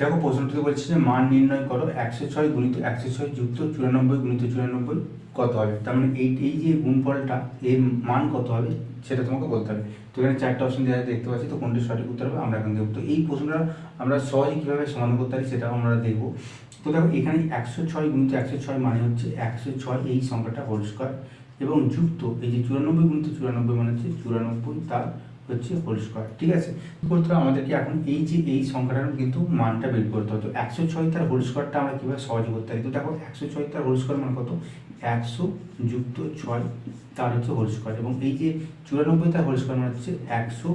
দেখো প্রশ্নটিতে বলছে যে মান নির্ণয় করো 106 গুণিত 106 যুক্ত 94 গুণিত 94 কত হবে। তার মানে এই যে গুণফলটা এর মান কত হবে সেটা তোমাকে বলতে হবে। তো এখানে চারটে অপশন দেওয়া দেখতে পাচ্ছি, তো কোনটি সঠিক উত্তর হবে আমরা এখন দেখব। তো এই প্রশ্নটা আমরা সহজে কীভাবে সমাধান করতে পারি সেটাও আমরা দেখব। তো দেখো এখানে 106 গুণিত 106 মানে হচ্ছে 106 এই সংখ্যাটা হোল স্কয়ার এবং যুক্ত এই যে 94 গুণিত 94 মানে হচ্ছে 94 তার হচ্ছে হোল স্কয়ার। ঠিক আছে, করতে হবে আমাদেরকে এখন এই সংখ্যাটার কিন্তু মানটা বের করতে হবে। তো 106 তার হোল স্কয়ারটা আমরা কীভাবে সহজে করতে পারি। তো দেখো 106 তার হোল স্কয়ার মানে কত, 100 যুক্ত 6 তার হচ্ছে হোল স্কয়ার এবং এই যে 94 তার হোল স্কয়ার মানে হচ্ছে 100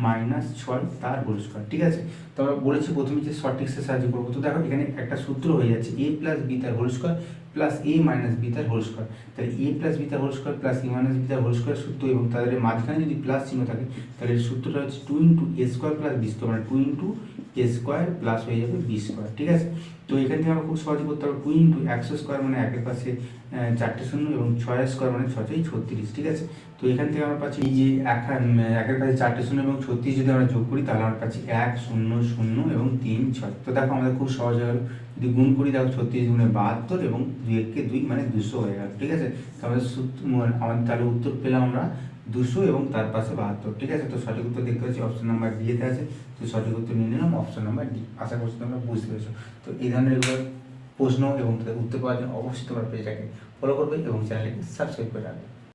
মাইনাস 6 তার হোল স্কয়ার। ঠিক আছে, তো আমরা বলেছি প্রথমে যে শর্ট ট্রিক্সের সাহায্যে করবো। তো দেখো এখানে একটা সূত্র হয়ে যাচ্ছে a প্লাস বি তার হোল স্কয়ার প্লাস এ মাইনাস বি তার হোল স্কয়ার। তাহলে এ প্লাস বি তার হোল স্কয়ার প্লাস এ মাইনাস বি তার হোল স্কয়ার সূত্র এবং তাদের মাঝখানে যদি প্লাস চিহ্ন থাকে তাহলে সূত্রটা হচ্ছে 2 ইন্টু এ স্কোয়ার প্লাস বি স্কোয়ার, মানে 2 ইন্টু এ স্কোয়ার প্লাস হয়ে যাবে বি স্কোয়ার। ঠিক আছে, তো এখান থেকে আমরা খুব সহজে করতে পারবো 2 ইন্টু 100 স্কোয়ার মানে একের পাশে 4টে শূন্য এবং 6 স্কোয়ার মানে 6 36। ঠিক আছে, তো এখান থেকে আমরা পাচ্ছি এই যে একের পাশে 4টে শূন্য এবং 36 যদি আমরা যোগ করি তাহলে আমরা পাচ্ছি 1 0 0 এবং 3 6। তো দেখো আমাদের খুব সহজ হয়ে গেল, যদি গুণ করি দেখো 36 গুণে 72 এবং 2 একে 2 মানে 200 হয়ে গেল। ঠিক আছে, তো আমাদের আমাদের তাহলে উত্তর পেলাম আমরা 200 এবং তার পাশে 72। ঠিক আছে, তো সঠিক উত্তর দেখতে পাচ্ছি অপশন নাম্বার ডি এতে আছে। তো সঠিক উত্তর নিয়ে নিলাম অপশন নাম্বার ডি। আশা করছি তোমরা বুঝতে পেরেছো। তো এই ধরনের প্রশ্ন এবং তাদের উত্তর পাওয়ার জন্য অবশ্যই তোমরা পেজটাকে ফলো করবে এবং চ্যানেলটিকে সাবস্ক্রাইব করে রাখবে।